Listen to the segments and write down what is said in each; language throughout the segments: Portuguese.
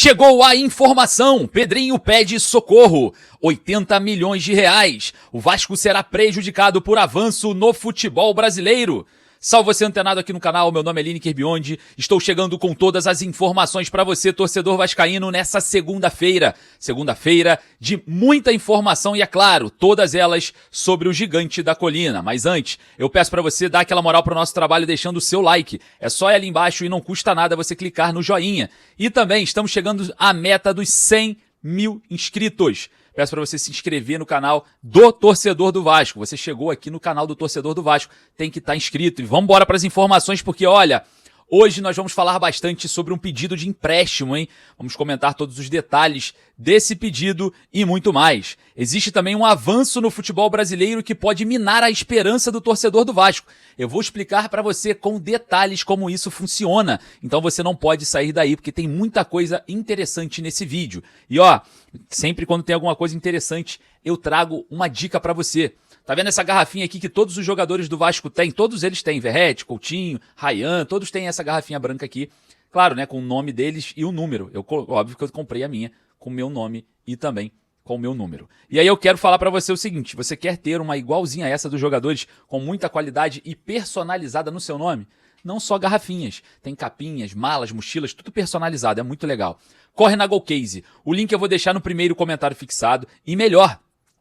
Chegou a informação, Pedrinho pede socorro, 80 milhões de reais. O Vasco será prejudicado por avanço no futebol brasileiro. Salve você antenado aqui no canal, meu nome é Lineker Biondi, estou chegando com todas as informações para você, torcedor vascaíno, nessa segunda-feira. Segunda-feira de muita informação e, é claro, todas elas sobre o gigante da colina. Mas antes, eu peço para você dar aquela moral pro nosso trabalho deixando o seu like. É só ir ali embaixo e não custa nada você clicar no joinha. E também estamos chegando à meta dos 100 mil inscritos. Peço para você se inscrever no canal do Torcedor do Vasco. Você chegou aqui no canal do Torcedor do Vasco, tem que estar inscrito. E vamos embora para as informações, porque olha, hoje nós vamos falar bastante sobre um pedido de empréstimo, hein? Vamos comentar todos os detalhes desse pedido e muito mais. Existe também um avanço no futebol brasileiro que pode minar a esperança do torcedor do Vasco. Eu vou explicar para você com detalhes como isso funciona. Então você não pode sair daí, porque tem muita coisa interessante nesse vídeo. E ó, sempre quando tem alguma coisa interessante, eu trago uma dica para você. Tá vendo essa garrafinha aqui que todos os jogadores do Vasco têm? Todos eles têm, Verratti, Coutinho, Ryan, todos têm essa garrafinha branca aqui. Claro, né, com o nome deles e o número. Óbvio que eu comprei a minha com o meu nome e também com o meu número. E aí eu quero falar para você o seguinte, você quer ter uma igualzinha a essa dos jogadores, com muita qualidade e personalizada no seu nome? Não só garrafinhas, tem capinhas, malas, mochilas, tudo personalizado, é muito legal. Corre na GoCase, o link eu vou deixar no primeiro comentário fixado e melhor,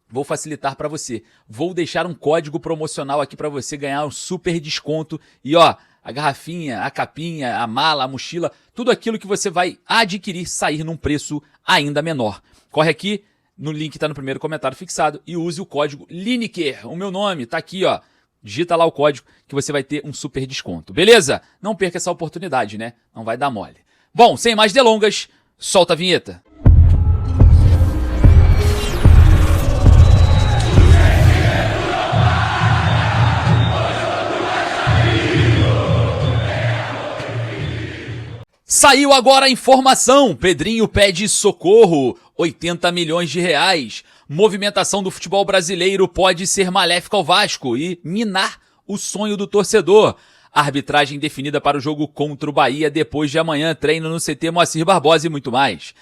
vou facilitar para você. Vou deixar um código promocional aqui para você ganhar um super desconto. E ó, a garrafinha, a capinha, a mala, a mochila, tudo aquilo que você vai adquirir sair num preço ainda menor. Corre aqui, no link está no primeiro comentário fixado e use o código Lineker. O meu nome tá aqui, ó. Digita lá o código que você vai ter um super desconto. Beleza? Não perca essa oportunidade, né? Não vai dar mole. Bom, sem mais delongas, solta a vinheta. Saiu agora a informação, Pedrinho pede socorro, 80 milhões de reais. Movimentação do futebol brasileiro pode ser maléfica ao Vasco e minar o sonho do torcedor. Arbitragem definida para o jogo contra o Bahia depois de amanhã, treino no CT Moacir Barbosa e muito mais.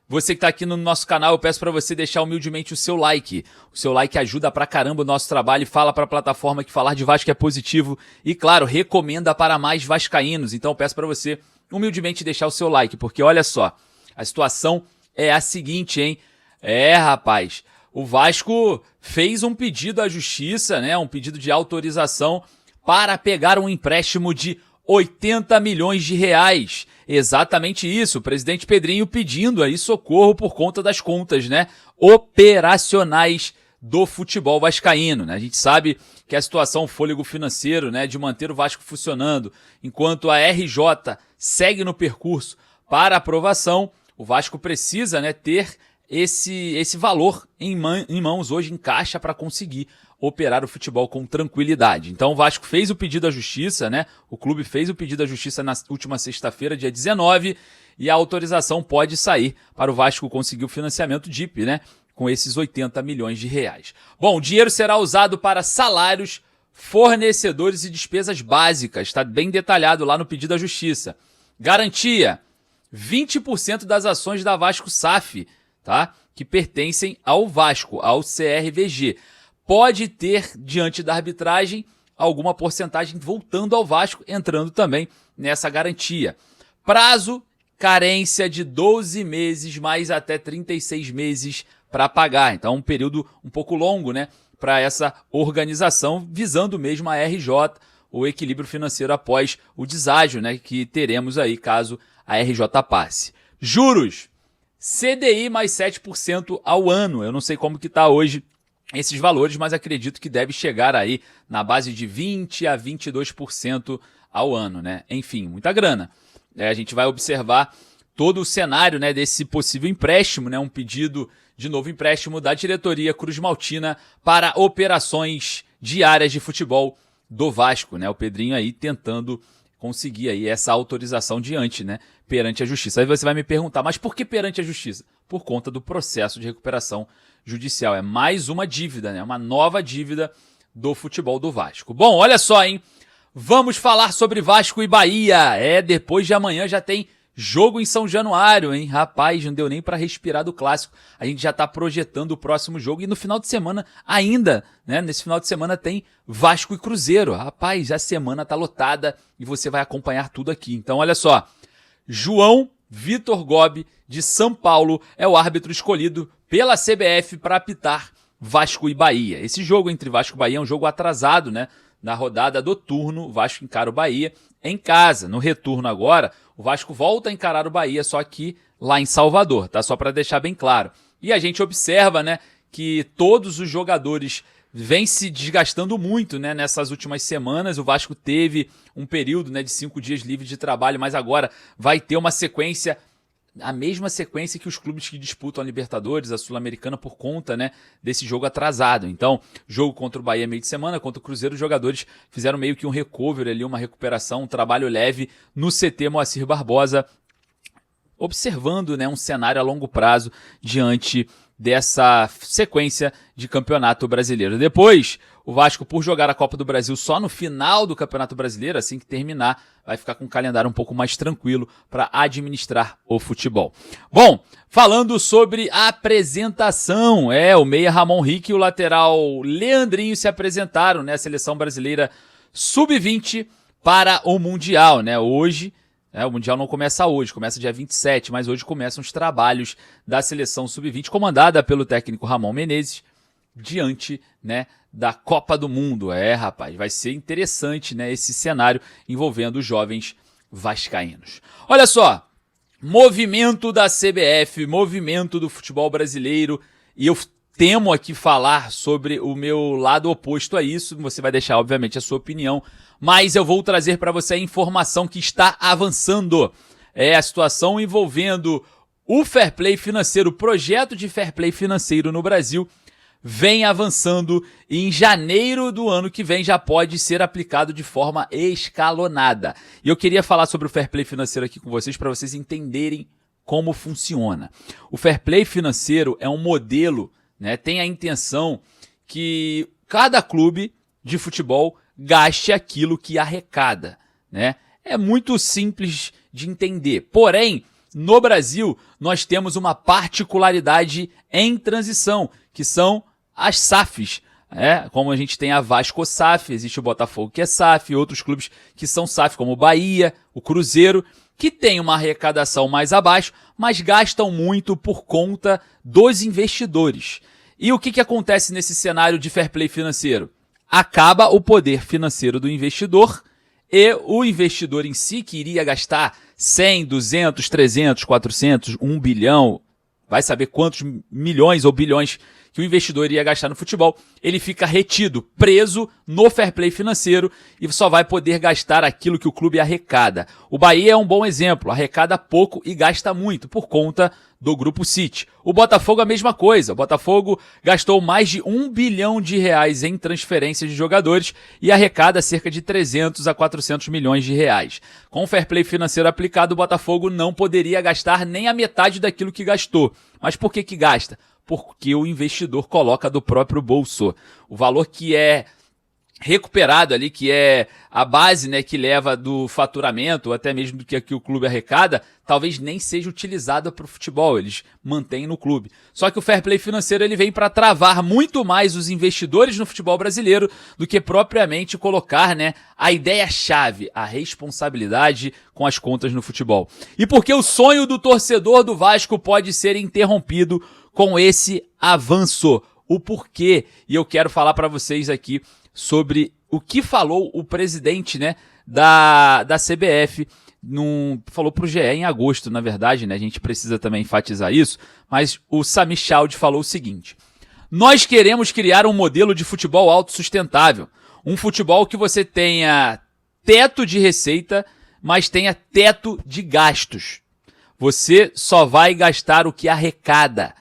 Você que tá aqui no nosso canal, eu peço para você deixar humildemente o seu like. O seu like ajuda pra caramba o nosso trabalho e fala pra plataforma que falar de Vasco é positivo. E claro, recomenda para mais vascaínos. Então eu peço para você humildemente deixar o seu like, porque olha só, a situação é a seguinte, hein? Rapaz, o Vasco fez um pedido à justiça, né? Um pedido de autorização para pegar um empréstimo de 80 milhões de reais. Exatamente isso, o presidente Pedrinho pedindo aí socorro por conta das contas, né? Operacionais do futebol vascaíno, né? A gente sabe que a situação, o fôlego financeiro, né, de manter o Vasco funcionando, enquanto a RJ segue no percurso para aprovação, o Vasco precisa, né, ter esse valor em mãos hoje, em caixa, para conseguir operar o futebol com tranquilidade. Então o Vasco fez o pedido à justiça, né? O clube fez o pedido à justiça na última sexta-feira, dia 19, e a autorização pode sair para o Vasco conseguir o financiamento DIP, né? Com esses 80 milhões de reais. Bom, o dinheiro será usado para salários, fornecedores e despesas básicas. Está bem detalhado lá no pedido à justiça. Garantia, 20% das ações da Vasco SAF, tá? Que pertencem ao Vasco, ao CRVG. Pode ter, diante da arbitragem, alguma porcentagem voltando ao Vasco, entrando também nessa garantia. Prazo, carência de 12 meses, mais até 36 meses para pagar. Então, um período um pouco longo, né, para essa organização, visando mesmo a RJ, o equilíbrio financeiro após o deságio, né, que teremos aí caso a RJ passe. Juros, CDI mais 7% ao ano. Eu não sei como que tá hoje esses valores, mas acredito que deve chegar aí na base de 20 a 22% ao ano, né? Enfim, muita grana. A gente vai observar todo o cenário, né, desse possível empréstimo, né, um pedido de novo empréstimo da diretoria Cruz Maltina para operações diárias de futebol do Vasco, né? O Pedrinho aí tentando conseguir aí essa autorização perante a justiça. Aí você vai me perguntar, mas por que perante a justiça? Por conta do processo de recuperação judicial. É mais uma dívida, né? Uma nova dívida do futebol do Vasco. Bom, olha só, hein? Vamos falar sobre Vasco e Bahia. Depois de amanhã já tem Jogo em São Januário, hein? Rapaz, não deu nem pra respirar do clássico. A gente já tá projetando o próximo jogo e no final de semana ainda, né? Nesse final de semana tem Vasco e Cruzeiro. Rapaz, a semana tá lotada e você vai acompanhar tudo aqui. Então, olha só. João Vitor Gobi, de São Paulo, é o árbitro escolhido pela CBF para apitar Vasco e Bahia. Esse jogo entre Vasco e Bahia é um jogo atrasado, né? Na rodada do turno, Vasco encara o Bahia em casa. No retorno agora, o Vasco volta a encarar o Bahia, só que lá em Salvador, tá? Só para deixar bem claro. E a gente observa, né, que todos os jogadores vêm se desgastando muito, né, nessas últimas semanas. O Vasco teve um período, né, de 5 dias livre de trabalho, mas agora vai ter uma sequência, a mesma sequência que os clubes que disputam a Libertadores, a Sul-Americana, por conta, né, desse jogo atrasado. Então, jogo contra o Bahia meio de semana, contra o Cruzeiro, os jogadores fizeram meio que um recovery ali, uma recuperação, um trabalho leve no CT Moacir Barbosa, observando, né, um cenário a longo prazo diante dessa sequência de campeonato brasileiro. Depois, o Vasco, por jogar a Copa do Brasil só no final do Campeonato Brasileiro, assim que terminar, vai ficar com um calendário um pouco mais tranquilo para administrar o futebol. Bom, falando sobre a apresentação, o meia Ramon Rick e o lateral Leandrinho se apresentaram, né, a seleção brasileira sub-20 para o Mundial, né, hoje. O Mundial não começa hoje, começa dia 27, mas hoje começam os trabalhos da seleção sub-20, comandada pelo técnico Ramon Menezes, diante, né, da Copa do Mundo. Rapaz, vai ser interessante, né, esse cenário envolvendo os jovens vascaínos. Olha só, movimento da CBF, movimento do futebol brasileiro, e eu temo aqui falar sobre o meu lado oposto a isso, você vai deixar, obviamente, a sua opinião, mas eu vou trazer para você a informação que está avançando. É a situação envolvendo o fair play financeiro, o projeto de fair play financeiro no Brasil, vem avançando e em janeiro do ano que vem já pode ser aplicado de forma escalonada. E eu queria falar sobre o fair play financeiro aqui com vocês para vocês entenderem como funciona. O fair play financeiro é um modelo, né, tem a intenção que cada clube de futebol gaste aquilo que arrecada, né? É muito simples de entender. Porém, no Brasil, nós temos uma particularidade em transição, que são as SAFs. Como a gente tem a Vasco SAF, existe o Botafogo que é SAF, outros clubes que são SAF, como o Bahia, o Cruzeiro, que tem uma arrecadação mais abaixo, mas gastam muito por conta dos investidores. E o que acontece nesse cenário de fair play financeiro? Acaba o poder financeiro do investidor e o investidor em si, que iria gastar 100, 200, 300, 400, 1 bilhão, vai saber quantos milhões ou bilhões que o investidor iria gastar no futebol, ele fica retido, preso no fair play financeiro e só vai poder gastar aquilo que o clube arrecada. O Bahia é um bom exemplo, arrecada pouco e gasta muito por conta do Grupo City. O Botafogo a mesma coisa, o Botafogo gastou mais de 1 bilhão de reais em transferências de jogadores e arrecada cerca de 300 a 400 milhões de reais. Com o fair play financeiro aplicado, o Botafogo não poderia gastar nem a metade daquilo que gastou. Mas por que gasta? Porque o investidor coloca do próprio bolso. O valor que é recuperado ali, que é a base, né, que leva do faturamento, ou até mesmo do que o clube arrecada, talvez nem seja utilizada para o futebol, eles mantêm no clube. Só que o fair play financeiro ele vem para travar muito mais os investidores no futebol brasileiro do que propriamente colocar, né, a ideia-chave, a responsabilidade com as contas no futebol. E porque o sonho do torcedor do Vasco pode ser interrompido com esse avanço, o porquê, e eu quero falar para vocês aqui sobre o que falou o presidente, né, da CBF, falou pro GE em agosto, na verdade, né, a gente precisa também enfatizar isso, mas o Sami Chaldi falou o seguinte: nós queremos criar um modelo de futebol autossustentável, um futebol que você tenha teto de receita, mas tenha teto de gastos. Você só vai gastar o que arrecada,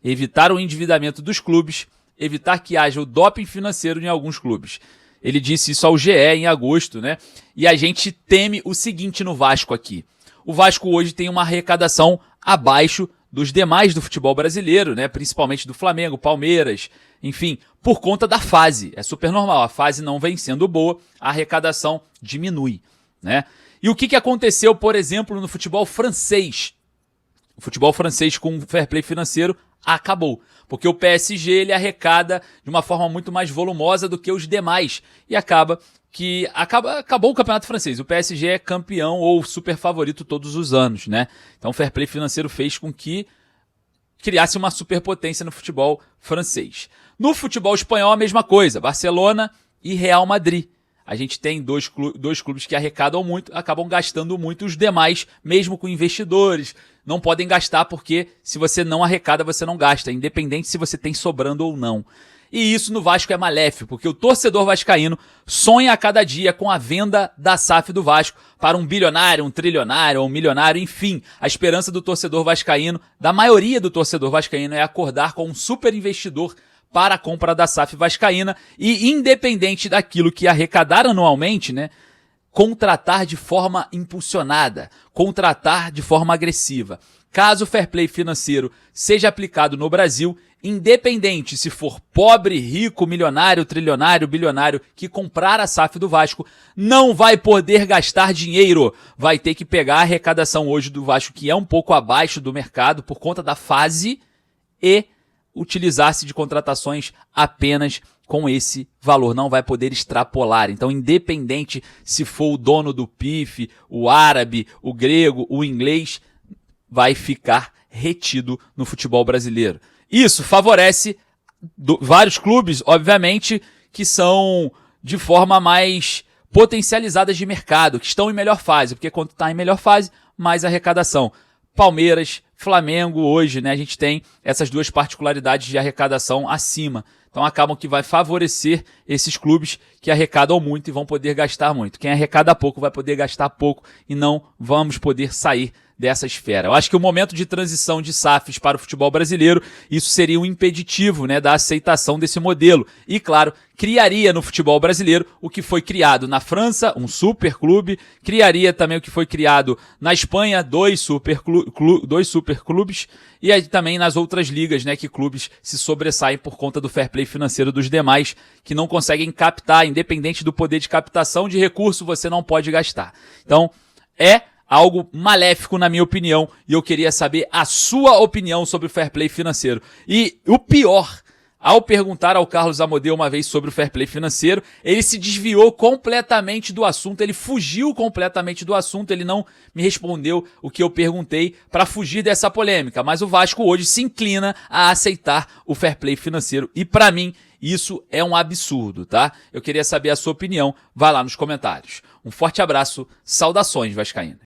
evitar o endividamento dos clubes, evitar que haja o doping financeiro em alguns clubes. Ele disse isso ao GE em agosto, né? E a gente teme o seguinte no Vasco aqui. O Vasco hoje tem uma arrecadação abaixo dos demais do futebol brasileiro, né? Principalmente do Flamengo, Palmeiras, enfim, por conta da fase. É super normal, a fase não vem sendo boa, a arrecadação diminui, né? E o que aconteceu, por exemplo, no futebol francês? O futebol francês com fair play financeiro acabou, porque o PSG ele arrecada de uma forma muito mais volumosa do que os demais e acabou o campeonato francês. O PSG é campeão ou super favorito todos os anos, né? Então o fair play financeiro fez com que criasse uma superpotência no futebol francês. No futebol espanhol a mesma coisa, Barcelona e Real Madrid. A gente tem dois clubes que arrecadam muito, acabam gastando muito, os demais, mesmo com investidores, não podem gastar porque se você não arrecada, você não gasta, independente se você tem sobrando ou não. E isso no Vasco é maléfico, porque o torcedor vascaíno sonha a cada dia com a venda da SAF do Vasco para um bilionário, um trilionário ou um milionário, enfim. A esperança do torcedor vascaíno, da maioria do torcedor vascaíno, é acordar com um super investidor para a compra da SAF vascaína e, independente daquilo que arrecadar anualmente, né, contratar de forma impulsionada, contratar de forma agressiva. Caso o fair play financeiro seja aplicado no Brasil, independente se for pobre, rico, milionário, trilionário, bilionário que comprar a SAF do Vasco, não vai poder gastar dinheiro. Vai ter que pegar a arrecadação hoje do Vasco, que é um pouco abaixo do mercado por conta da fase, e utilizar-se de contratações apenas com esse valor, não vai poder extrapolar. Então, independente se for o dono do PIF, o árabe, o grego, o inglês, vai ficar retido no futebol brasileiro. Isso favorece vários clubes, obviamente, que são de forma mais potencializadas de mercado, que estão em melhor fase, porque quando está em melhor fase, mais arrecadação. Palmeiras, Flamengo, hoje, né, a gente tem essas duas particularidades de arrecadação acima. Então acabam que vai favorecer esses clubes que arrecadam muito e vão poder gastar muito. Quem arrecada pouco vai poder gastar pouco e não vamos poder sair dessa esfera. Eu acho que o momento de transição de SAFs para o futebol brasileiro, isso seria um impeditivo, né, da aceitação desse modelo. E, claro, criaria no futebol brasileiro o que foi criado na França, um super clube, criaria também o que foi criado na Espanha, dois super clubes, e aí também nas outras ligas, né, que clubes se sobressaem por conta do fair play financeiro dos demais, que não conseguem captar, independente do poder de captação de recurso, você não pode gastar. Então, é algo maléfico, na minha opinião, e eu queria saber a sua opinião sobre o fair play financeiro. E o pior, ao perguntar ao Carlos Amodeu uma vez sobre o fair play financeiro, ele se desviou completamente do assunto, ele fugiu completamente do assunto, ele não me respondeu o que eu perguntei para fugir dessa polêmica, mas o Vasco hoje se inclina a aceitar o fair play financeiro, e para mim isso é um absurdo, tá? Eu queria saber a sua opinião, vai lá nos comentários. Um forte abraço, saudações vascaínas.